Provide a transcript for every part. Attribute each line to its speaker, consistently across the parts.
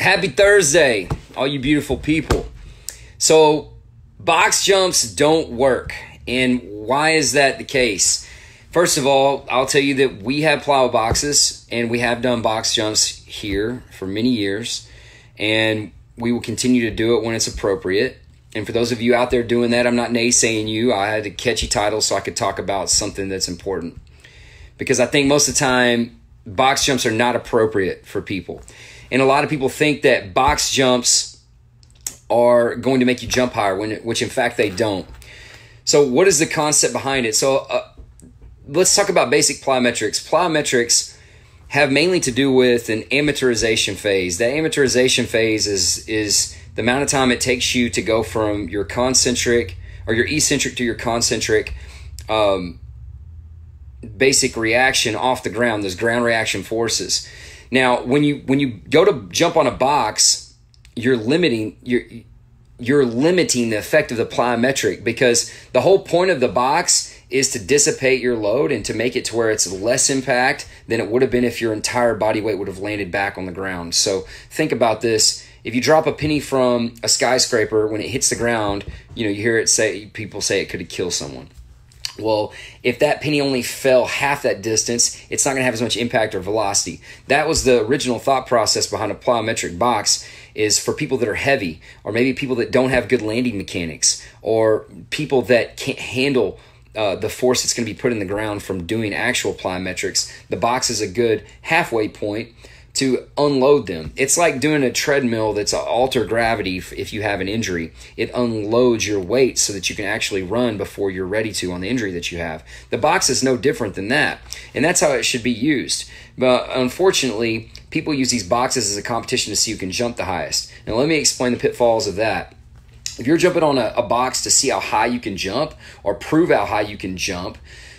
Speaker 1: Happy Thursday, all you beautiful people. So, box jumps don't work. And why is that the case? First of all, I'll tell you that we have plyo boxes and we have done box jumps here for many years. And we will continue to do it when it's appropriate. And for those of you out there doing that, I'm not naysaying you. I had a catchy title so I could talk about something that's important. Because I think most of the time, box jumps are not appropriate for people. And a lot of people think that box jumps are going to make you jump higher, which in fact they don't. So what is the concept behind it? So let's talk about basic plyometrics. Plyometrics have mainly to do with an amortization phase. That amortization phase is the amount of time it takes you to go from your concentric or your eccentric to your concentric basic reaction off the ground, those ground reaction forces. Now, when you go to jump on a box, you're limiting the effect of the plyometric, because the whole point of the box is to dissipate your load and to make it to where it's less impact than it would have been if your entire body weight would have landed back on the ground. So think about this. If you drop a penny from a skyscraper, when it hits the ground, you hear people say it could have killed someone. Well, if that penny only fell half that distance, it's not going to have as much impact or velocity. That was the original thought process behind a plyometric box, is for people that are heavy, or maybe people that don't have good landing mechanics, or people that can't handle the force that's going to be put in the ground from doing actual plyometrics. The box is a good halfway point to unload them. It's like doing a treadmill that's alter gravity. If you have an injury, it unloads your weight so that you can actually run before you're ready to on the injury that you have. The box is no different than that, and that's how it should be used. But unfortunately, people use these boxes as a competition to see who can jump the highest. Now let me explain the pitfalls of that. If you're jumping on a box to see how high you can jump or prove how high you can jump,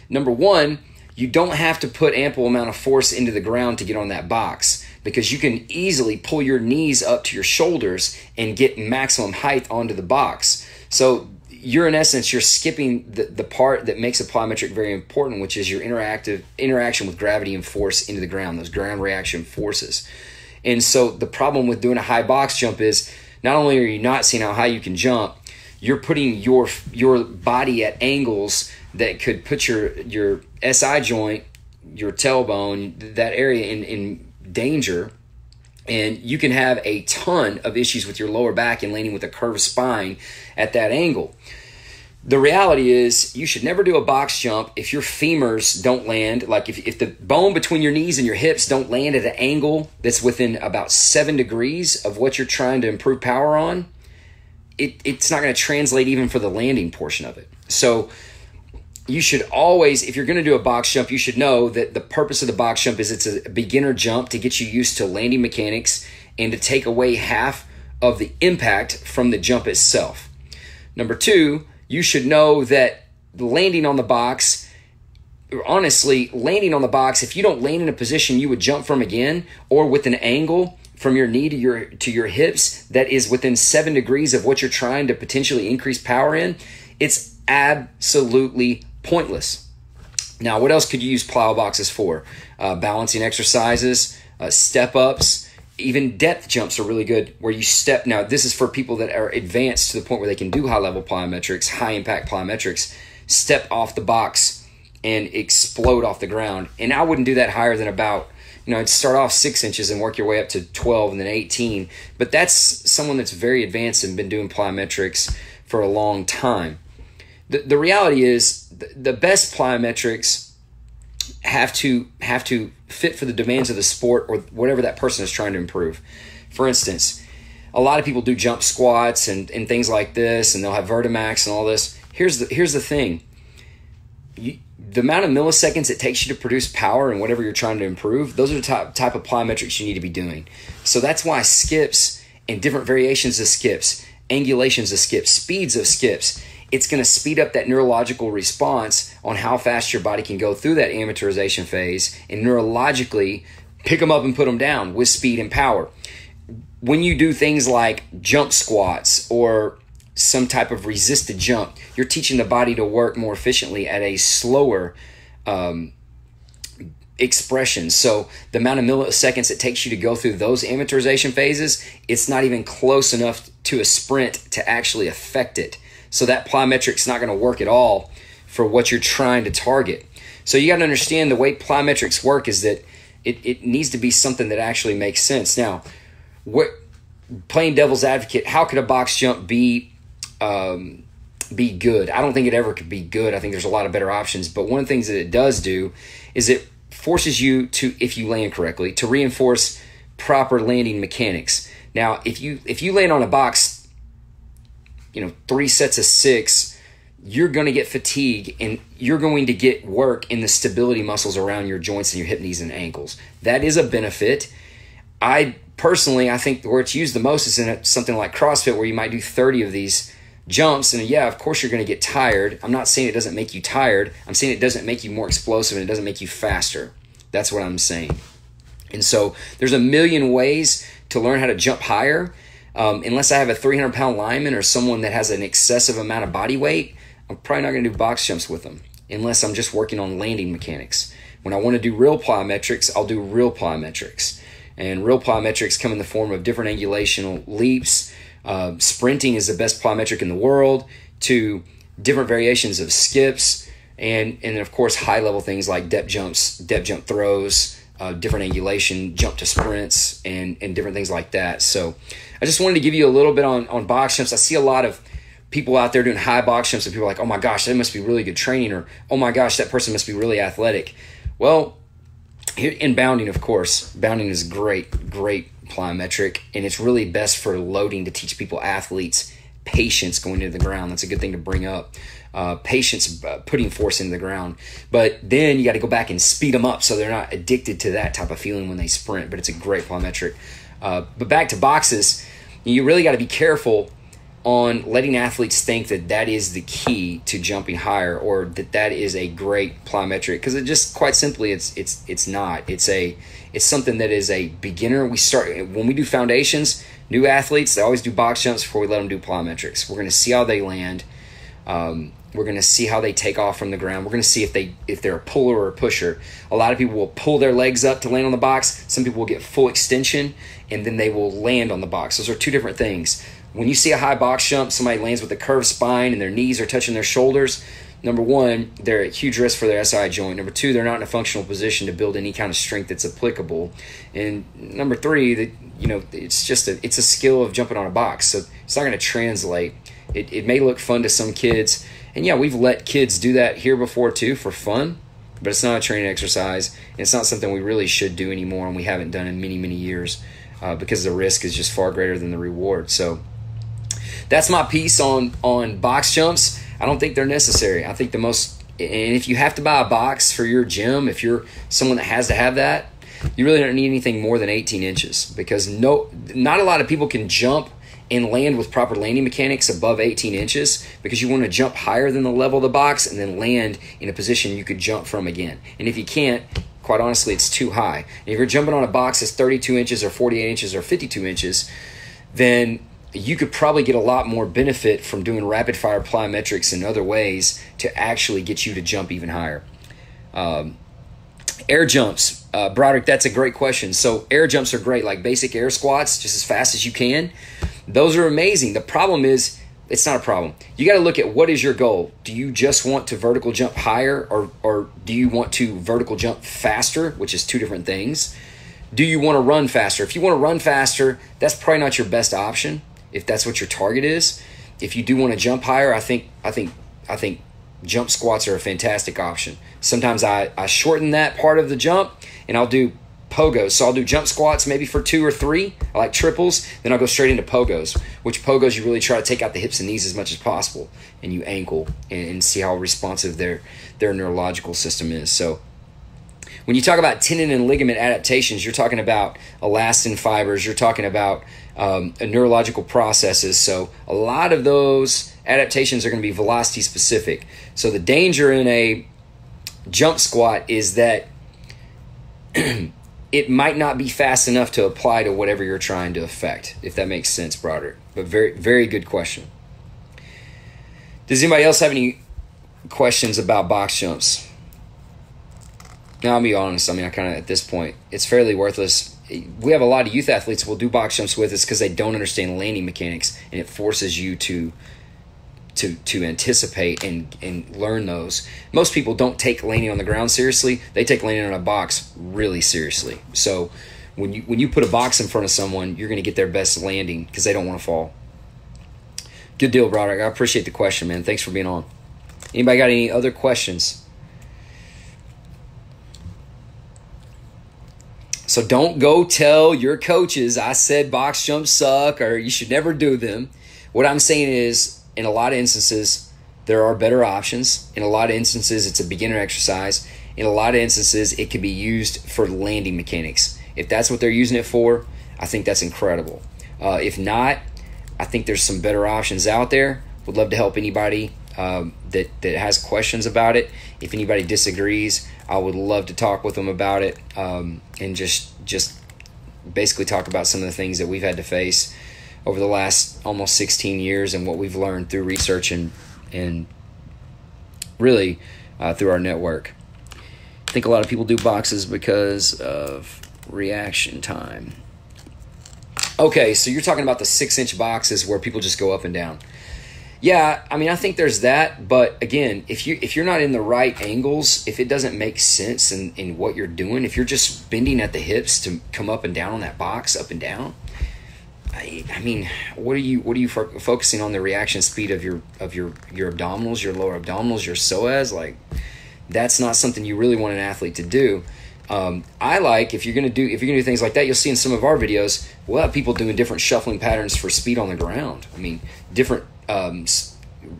Speaker 1: number one, you don't have to put ample amount of force into the ground to get on that box, because you can easily pull your knees up to your shoulders and get maximum height onto the box. So you're skipping the part that makes a plyometric very important, which is your interaction with gravity and force into the ground, those ground reaction forces. And so the problem with doing a high box jump is not only are you not seeing how high you can jump, you're putting your body at angles that could put your SI joint, your tailbone, that area in danger, and you can have a ton of issues with your lower back and landing with a curved spine at that angle. The reality is you should never do a box jump if your femurs don't land, like if the bone between your knees and your hips don't land at an angle that's within about 7 degrees of what you're trying to improve power on. It's not going to translate even for the landing portion of it. So you should always, if you're going to do a box jump, you should know that the purpose of the box jump is it's a beginner jump to get you used to landing mechanics and to take away half of the impact from the jump itself. Number two, you should know that landing on the box, honestly, landing on the box, if you don't land in a position you would jump from again, or with an angle from your knee to your hips that is within 7 degrees of what you're trying to potentially increase power in, it's absolutely pointless. Now, what else could you use plyo boxes for? Balancing exercises, step-ups, even depth jumps are really good where you step. Now, this is for people that are advanced to the point where they can do high-level plyometrics, high-impact plyometrics, step off the box and explode off the ground. And I wouldn't do that higher than about, I'd start off 6 inches and work your way up to 12 and then 18. But that's someone that's very advanced and been doing plyometrics for a long time. The reality is the best plyometrics have to fit for the demands of the sport or whatever that person is trying to improve. For instance, a lot of people do jump squats and things like this, and they'll have Vertimax and all this. Here's the thing. The amount of milliseconds it takes you to produce power and whatever you're trying to improve, those are the type of plyometrics you need to be doing. So that's why skips and different variations of skips, angulations of skips, speeds of skips, it's going to speed up that neurological response on how fast your body can go through that amortization phase and neurologically pick them up and put them down with speed and power. When you do things like jump squats or some type of resisted jump, you're teaching the body to work more efficiently at a slower expressions. So the amount of milliseconds it takes you to go through those amortization phases, it's not even close enough to a sprint to actually affect it. So that plyometric's not going to work at all for what you're trying to target. So you got to understand the way plyometrics work is that it needs to be something that actually makes sense. Now, playing devil's advocate, how could a box jump be good? I don't think it ever could be good. I think there's a lot of better options. But one of the things that it does do is it forces you to, if you land correctly, to reinforce proper landing mechanics. Now, if you land on a box, 3 sets of 6, you're going to get fatigue and you're going to get work in the stability muscles around your joints and your hip, knees, and ankles. That is a benefit. I think where it's used the most is in something like CrossFit, where you might do 30 of these jumps. And yeah, of course you're going to get tired. I'm not saying it doesn't make you tired. I'm saying it doesn't make you more explosive and it doesn't make you faster. That's what I'm saying. And so there's a million ways to learn how to jump higher. Unless I have a 300-pound lineman or someone that has an excessive amount of body weight, I'm probably not going to do box jumps with them unless I'm just working on landing mechanics. When I want to do real plyometrics, I'll do real plyometrics. And real plyometrics come in the form of different angulational leaps. Sprinting is the best plyometric in the world, to different variations of skips, and then of course high-level things like depth jumps, depth jump throws, different angulation, jump to sprints, and different things like that. So I just wanted to give you a little bit on box jumps. I see a lot of people out there doing high box jumps and people are like, oh my gosh, that must be really good training, or oh my gosh, that person must be really athletic. Well, in bounding, of course, bounding is great plyometric, and it's really best for loading to teach athletes patience going into the ground. That's a good thing to bring up. Patience putting force into the ground. But then you got to go back and speed them up so they're not addicted to that type of feeling when they sprint. But it's a great plyometric. But back to boxes, you really got to be careful on letting athletes think that is the key to jumping higher, or that is a great plyometric, because it just, quite simply, it's not. It's something that is a beginner. When we do foundations, new athletes, they always do box jumps before we let them do plyometrics. We're going to see how they land. We're going to see how they take off from the ground. We're going to see if they're a puller or a pusher. A lot of people will pull their legs up to land on the box. Some people will get full extension, and then they will land on the box. Those are two different things. When you see a high box jump, somebody lands with a curved spine and their knees are touching their shoulders, number one, they're at huge risk for their SI joint. Number two, they're not in a functional position to build any kind of strength that's applicable. And number three, it's a skill of jumping on a box, so it's not going to translate. It may look fun to some kids, and yeah, we've let kids do that here before too for fun, but it's not a training exercise, and it's not something we really should do anymore, and we haven't done in many, many years because the risk is just far greater than the reward. So that's my piece on box jumps. I don't think they're necessary. I think and if you have to buy a box for your gym, if you're someone that has to have that, you really don't need anything more than 18 inches, because not a lot of people can jump and land with proper landing mechanics above 18 inches, because you want to jump higher than the level of the box and then land in a position you could jump from again. And if you can't, quite honestly, it's too high. And if you're jumping on a box that's 32 inches or 48 inches or 52 inches, then you could probably get a lot more benefit from doing rapid fire plyometrics in other ways to actually get you to jump even higher. Air jumps, Broderick, that's a great question. So air jumps are great, like basic air squats, just as fast as you can. Those are amazing. The problem is, it's not a problem. You got to look at what is your goal. Do you just want to vertical jump higher, or do you want to vertical jump faster, which is two different things? Do you want to run faster? If you want to run faster, that's probably not your best option, if that's what your target is. If you do want to jump higher, I think jump squats are a fantastic option. Sometimes I shorten that part of the jump and I'll do pogos. So I'll do jump squats maybe for 2 or 3. I like triples. Then I'll go straight into pogos, which pogos you really try to take out the hips and knees as much as possible, and you ankle and see how responsive their neurological system is. So when you talk about tendon and ligament adaptations, you're talking about elastin fibers, you're talking about neurological processes. So a lot of those adaptations are going to be velocity specific. So the danger in a jump squat is that it might not be fast enough to apply to whatever you're trying to affect, if that makes sense, Broderick. But very, very good question. Does anybody else have any questions about box jumps? Now, I'll be honest. I mean, I kind of, at this point, it's fairly worthless. We have a lot of youth athletes we'll do box jumps with us because they don't understand landing mechanics, and it forces you to anticipate and learn those. Most people don't take landing on the ground seriously. They take landing on a box really seriously. So when you put a box in front of someone, you're going to get their best landing because they don't want to fall. Good deal, Broderick. I appreciate the question, man. Thanks for being on. Anybody got any other questions? So don't go tell your coaches I said box jumps suck or you should never do them. What I'm saying is, in a lot of instances, there are better options. In a lot of instances, it's a beginner exercise. In a lot of instances, it can be used for landing mechanics. If that's what they're using it for, I think that's incredible. If not, I think there's some better options out there. Would love to help anybody that has questions about it. If anybody disagrees, I would love to talk with them about it and just basically talk about some of the things that we've had to face over the last almost 16 years and what we've learned through research and really through our network. I think a lot of people do boxes because of reaction time. Okay, so you're talking about the 6-inch boxes where people just go up and down. Yeah, I mean, I think there's that, but again, if you're not in the right angles, if it doesn't make sense in what you're doing, if you're just bending at the hips to come up and down on that box, up and down, I mean, what are you focusing on the reaction speed of your abdominals, your lower abdominals, your psoas? Like, that's not something you really want an athlete to do. I like if you're gonna do things like that, you'll see in some of our videos, we'll have people doing different shuffling patterns for speed on the ground. I mean, different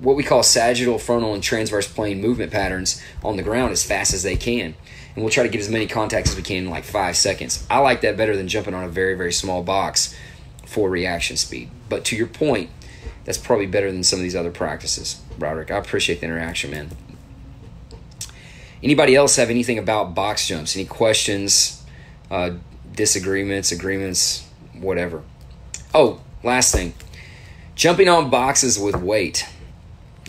Speaker 1: what we call sagittal, frontal, and transverse plane movement patterns on the ground as fast as they can. And we'll try to get as many contacts as we can in like 5 seconds. I like that better than jumping on a very, very small box for reaction speed. But to your point, that's probably better than some of these other practices, Broderick. I appreciate the interaction, man. Anybody else have anything about box jumps? Any questions, disagreements, agreements, whatever? Oh, last thing. Jumping on boxes with weight.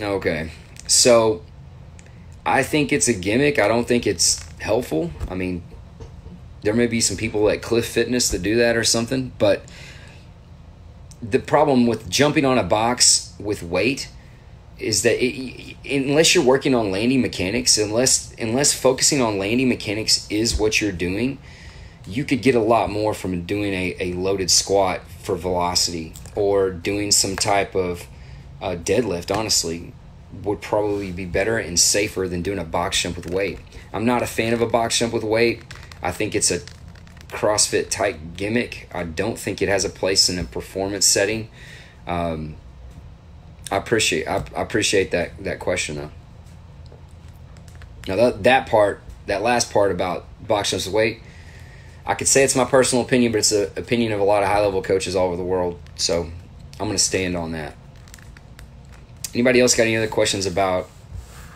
Speaker 1: Okay. So I think it's a gimmick. I don't think it's helpful. I mean, there may be some people at Cliff Fitness that do that or something, but the problem with jumping on a box with weight is that unless you're working on landing mechanics, unless focusing on landing mechanics is what you're doing, you could get a lot more from doing a loaded squat for velocity, or doing some type of deadlift, honestly, would probably be better and safer than doing a box jump with weight. I'm not a fan of a box jump with weight. I think it's a CrossFit type gimmick. I don't think it has a place in a performance setting. I appreciate that question though. Now that last part about box jumps with weight, I could say it's my personal opinion, but it's the opinion of a lot of high-level coaches all over the world. So I'm going to stand on that. Anybody else got any other questions about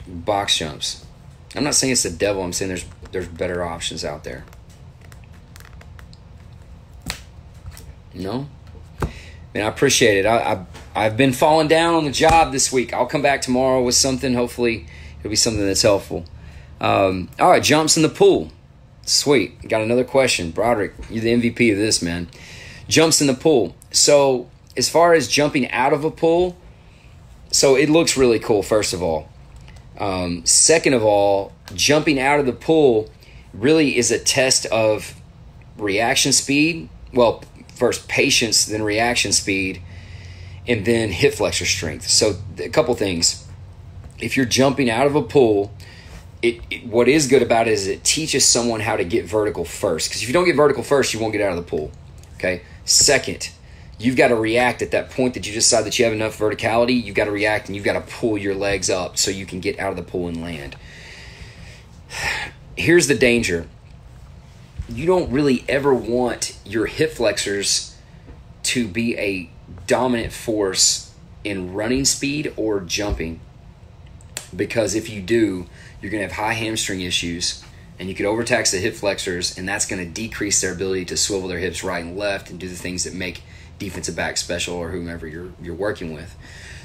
Speaker 1: box jumps? I'm not saying it's the devil. I'm saying there's better options out there. No? Man, I appreciate it. I've been falling down on the job this week. I'll come back tomorrow with something. Hopefully it'll be something that's helpful. All right, jumps in the pool. Sweet. Got another question. Broderick, you're the MVP of this, man. Jumps in the pool. So as far as jumping out of a pool, so it looks really cool, first of all. Second of all, jumping out of the pool really is a test of reaction speed. Well, first patience, then reaction speed, and then hip flexor strength. So a couple things. If you're jumping out of a pool, what is good about it is it teaches someone how to get vertical first. Because if you don't get vertical first, you won't get out of the pool. Okay. Second, you've got to react at that point that you decide that you have enough verticality. You've got to react and you've got to pull your legs up so you can get out of the pool and land. Here's the danger. You don't really ever want your hip flexors to be a dominant force in running speed or jumping. Because if you do, you're going to have high hamstring issues, and you could overtax the hip flexors, and that's going to decrease their ability to swivel their hips right and left and do the things that make defensive back special or whomever you're working with.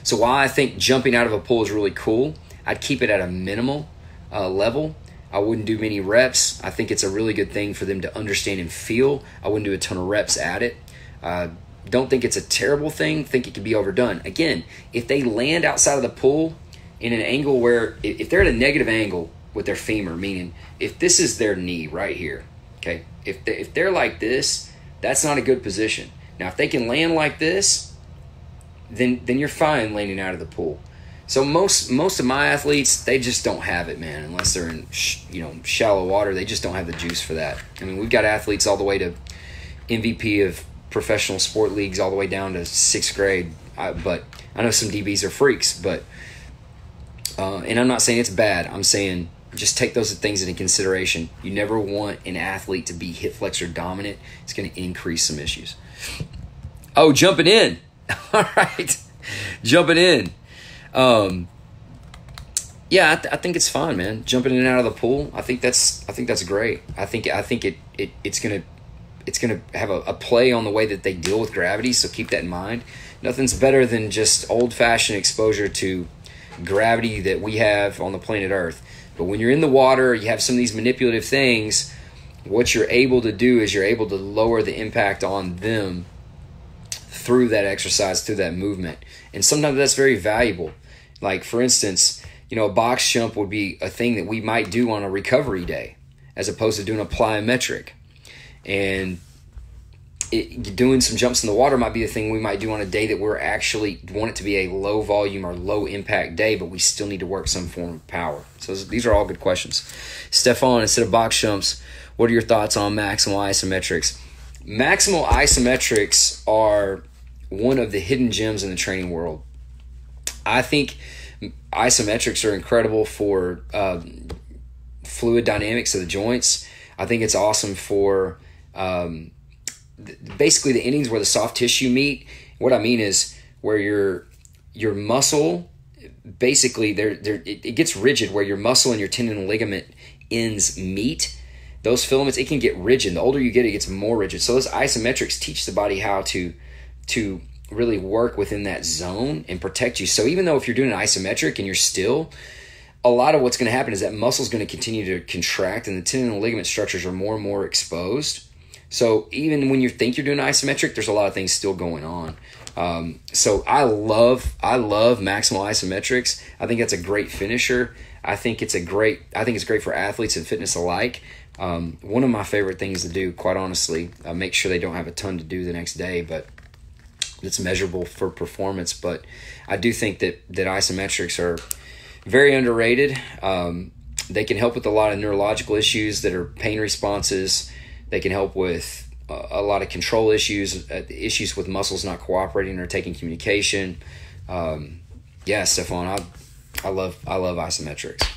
Speaker 1: So while I think jumping out of a pool is really cool, I'd keep it at a minimal level. I wouldn't do many reps. I think it's a really good thing for them to understand and feel. I wouldn't do a ton of reps at it. Don't think it's a terrible thing. Think it could be overdone. Again, if they land outside of the pool in an angle where, if they're at a negative angle with their femur, meaning if this is their knee right here, okay, if they're like this, that's not a good position. Now, if they can land like this, then you're fine landing out of the pool. So most of my athletes, they just don't have it, man, unless they're in shallow water. They just don't have the juice for that. I mean, we've got athletes all the way to MVP of professional sport leagues all the way down to 6th grade. But I know some DBs are freaks, but and I'm not saying it's bad. I'm saying just take those things into consideration. You never want an athlete to be hip flexor dominant. It's going to increase some issues. Oh, jumping in. All right. Jumping in. Yeah, I think it's fun, man. Jumping in and out of the pool. I think that's great. I think it's gonna have a play on the way that they deal with gravity. So keep that in mind. Nothing's better than just old-fashioned exposure to gravity that we have on the planet Earth. But when you're in the water, you have some of these manipulative things. What you're able to do is you're able to lower the impact on them through that exercise, through that movement. And sometimes that's very valuable. Like, for instance, a box jump would be a thing that we might do on a recovery day as opposed to doing a plyometric. And doing some jumps in the water might be a thing we might do on a day that we're actually want it to be a low volume or low impact day, but we still need to work some form of power. So these are all good questions. Stefan, instead of box jumps, what are your thoughts on maximal isometrics? Maximal isometrics are one of the hidden gems in the training world. I think isometrics are incredible for fluid dynamics of the joints. I think it's awesome for basically the endings where the soft tissue meet. What I mean is where your muscle, basically it gets rigid, where your muscle and your tendon and ligament ends meet. Those filaments, it can get rigid. The older you get, it gets more rigid. So those isometrics teach the body how to really work within that zone and protect you. So even though if you're doing an isometric and you're still, a lot of what's going to happen is that muscle is going to continue to contract and the tendon and ligament structures are more and more exposed. So even when you think you're doing isometric, there's a lot of things still going on. So I love maximal isometrics. I think that's a great finisher. I think it's great for athletes and fitness alike. One of my favorite things to do, quite honestly, make sure they don't have a ton to do the next day, but it's measurable for performance. But I do think that isometrics are very underrated. They can help with a lot of neurological issues that are pain responses. They can help with a lot of control issues, issues with muscles not cooperating or taking communication. Yeah, Stefan, I love isometrics.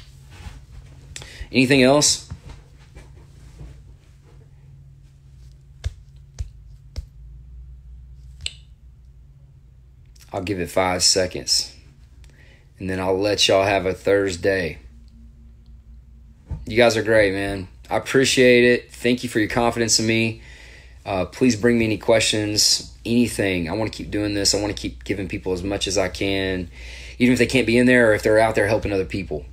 Speaker 1: Anything else? I'll give it 5 seconds, and then I'll let y'all have a Thursday. You guys are great, man. I appreciate it. Thank you for your confidence in me. Please bring me any questions, anything. I want to keep doing this. I want to keep giving people as much as I can, even if they can't be in there or if they're out there helping other people.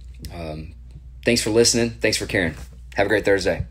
Speaker 1: Thanks for listening. Thanks for caring. Have a great Thursday.